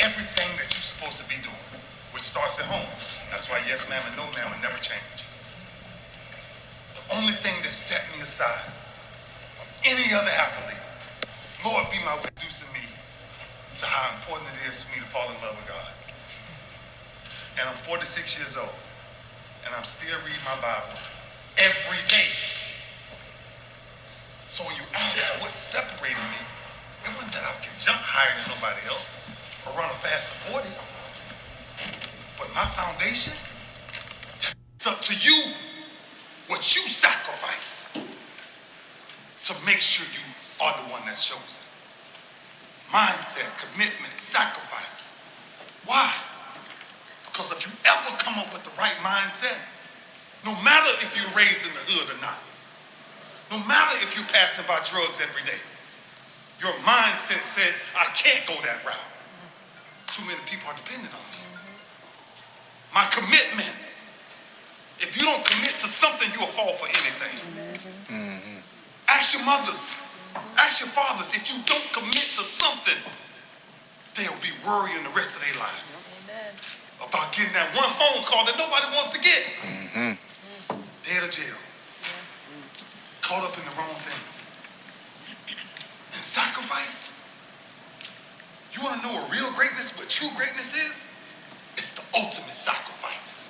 everything that you're supposed to be doing, which starts at home. That's why yes ma'am and no ma'am will never change. The only thing that set me aside from any other athlete, Lord be my way, introducing me to how important it is for me to fall in love with God. And I'm 46 years old, and I'm still reading my Bible every day. So when you ask what separated me, it wasn't that I could jump higher than nobody else or run a faster 40. But my foundation, it's up to you what you sacrifice to make sure you are the one that's chosen. Mindset, commitment, sacrifice. Why? Because if you ever come up with the right mindset, no matter if you're raised in the hood or not, no matter if you're passing by drugs every day, your mindset says, I can't go that route. Too many people are dependent on me. My commitment. If you don't commit to something, you'll fall for anything. Ask your mothers, ask your fathers, if you don't commit to something, they'll be worrying the rest of their lives about getting that one phone call that nobody wants to get. Dead or jail. Caught up in the wrong things. And sacrifice. You want to know what real greatness, what true greatness is? It's the ultimate sacrifice.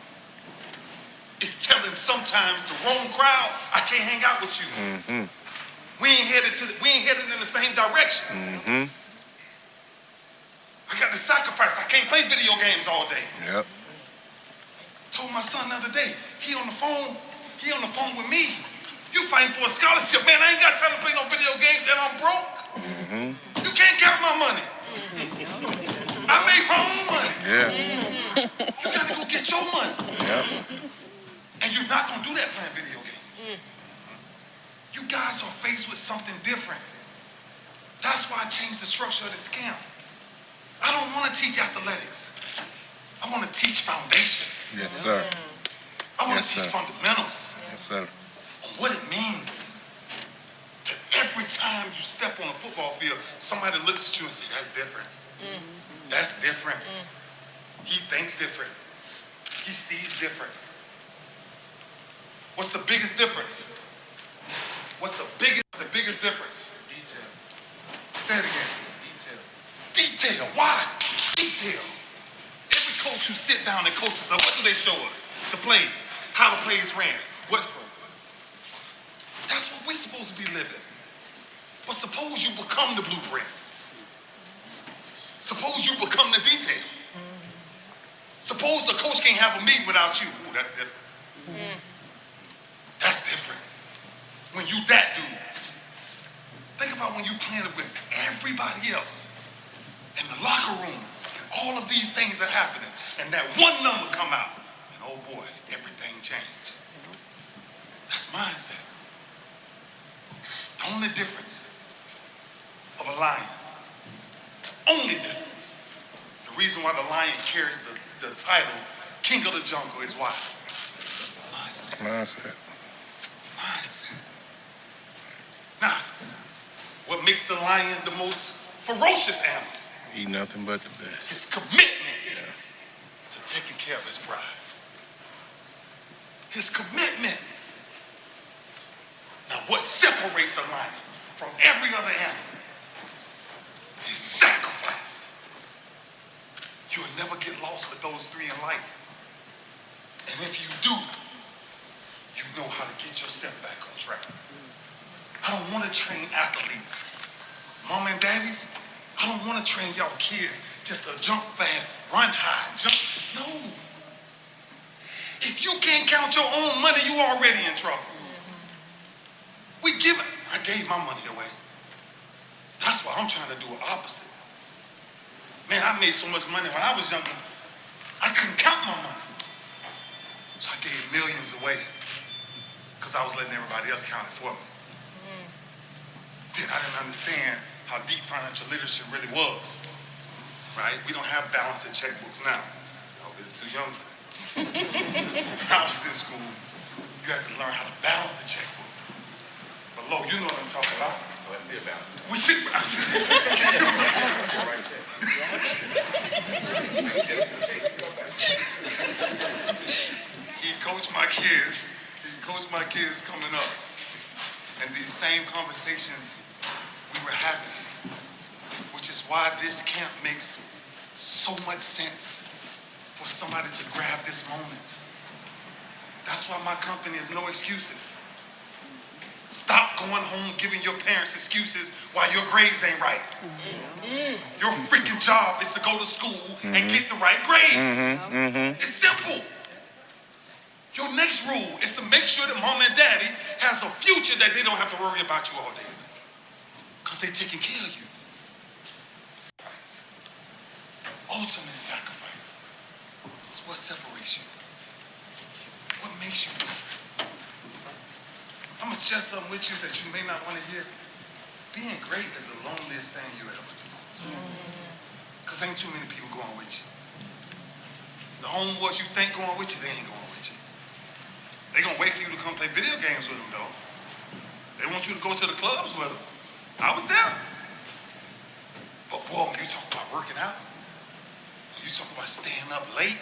It's telling sometimes the wrong crowd, I can't hang out with you. We ain't headed in the same direction. I got to sacrifice. I can't play video games all day. Yep. Told my son the other day, he on the phone with me. You fighting for a scholarship, man. I ain't got time to play no video games and I'm broke. You can't count my money. I make my own money. Yeah. You gotta go get your money. Yep. And you're not gonna do that playing video games. You guys are faced with something different. That's why I changed the structure of this camp. I don't want to teach athletics. I want to teach foundation. Yes, sir. I want to teach fundamentals. Yes, sir. On what it means that every time you step on a football field, somebody looks at you and says, that's different. That's different. He thinks different. He sees different. What's the biggest difference? What's the biggest difference? Detail. Say it again. Detail. Detail. Why? Detail. Every coach who sit down and coaches us, what do they show us? The plays. How the plays ran. What? That's what we're supposed to be living. But suppose you become the blueprint. Suppose you become the detail. Suppose the coach can't have a meeting without you. Ooh, that's different. That's different. When you that dude. Think about when you playing against everybody else in the locker room and all of these things are happening and that one number come out and oh boy, everything changed. That's mindset. The only difference of a lion, only difference, the reason why the lion carries the title King of the Jungle is why? Mindset. Mindset. Mindset. Now, what makes the lion the most ferocious animal? Eat nothing but the best. His commitment to taking care of his pride. His commitment. Now, what separates a lion from every other animal is sacrifice. You'll never get lost with those three in life. And if you do, you know how to get yourself back on track. I don't want to train athletes. Mom and daddies, I don't want to train y'all kids just to jump fast, run high, jump. No. If you can't count your own money, you already in trouble. I gave my money away. That's why I'm trying to do the opposite. Man, I made so much money when I was younger, I couldn't count my money. So I gave millions away because I was letting everybody else count it for me. Then I didn't understand how deep financial literacy really was, right? We don't have balance in checkbooks now. Y'all get too young for that. When I was in school, you had to learn how to balance a checkbook. But Lo, you know what I'm talking about. Oh, that's still balancing. We should balance it. kids coming up, and these same conversations we were having, which is why this camp makes so much sense for somebody to grab this moment. That's why my company is No Excuses. Stop going home giving your parents excuses while your grades ain't right. Your freaking job is to go to school and get the right grades. It's simple. Your next rule is to make sure that mom and daddy has a future that they don't have to worry about you all day. Because they're taking care of you. Ultimate sacrifice is what separates you. What makes you different. I'm gonna share something with you that you may not want to hear. Being great is the loneliest thing you ever do. Because ain't too many people going with you. The homeboys you think going with you, they ain't going with you. They gonna wait for you to come play video games with them, though. They want you to go to the clubs with them. I was there. But boy, when you talk about working out, when you talk about staying up late,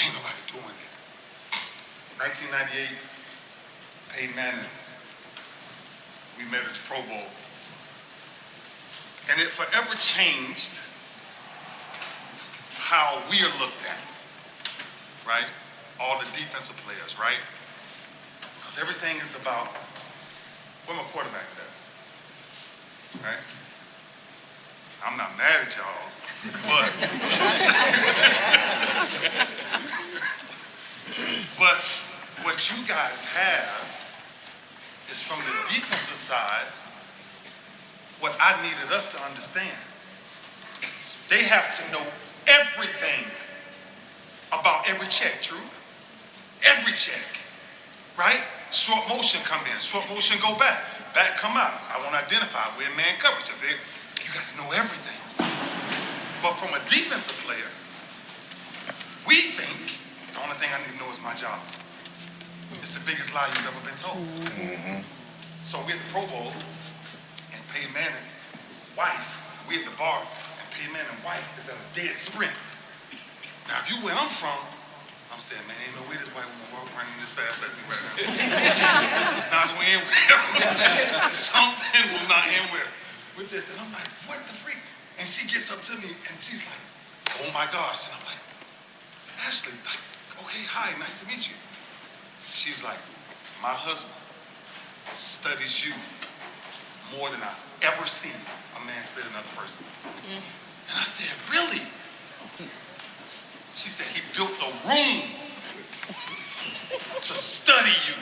ain't nobody doing it. 1998, Peyton Manning, we met at the Pro Bowl. And it forever changed how we are looked at, right? All the defensive players, right? Because everything is about where my quarterback's at, right? I'm not mad at y'all, but but what you guys have is from the defensive side what I needed us to understand. They have to know everything about every check, true? Every check, right? Short motion come in, short motion go back, back come out. I want to identify, we're in man coverage. You got to know everything. But from a defensive player, we think the only thing I need to know is my job. It's the biggest lie you've ever been told. So we're at the Pro Bowl, and Peyton Manning, wife, we at the bar, and Peyton Manning, wife, is at a dead sprint. Now, if you where I'm from, I'm saying, man, ain't no way this white woman running this fast like me right now. This is not going to end well. Something will not end well with this. And I'm like, what the freak? And she gets up to me, and she's like, oh my gosh. And I'm like, Ashley, like, okay, hi, nice to meet you. She's like, my husband studies you more than I've ever seen a man study another person. And I said, really? She said, he built a room to study you.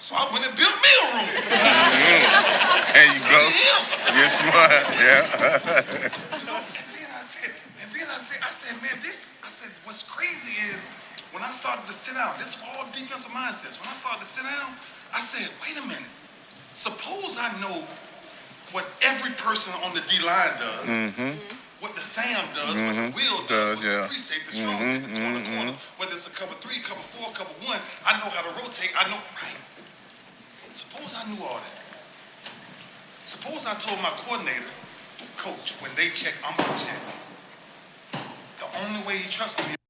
So I went and built me a room. There you go. You're smart, yeah. And then I said, man, what's crazy is when I started to sit down, this is all defensive mindsets. When I started to sit down, I said, wait a minute. Suppose I know what every person on the D-line does, what the Sam does, what the Will does, what the free safety, the strong safety, the corner, whether it's a cover 3, cover 4, cover 1, I know how to rotate, I know, right. Suppose I knew all that. Suppose I told my coordinator, coach, when they check, I'm gonna check. The only way he trusted me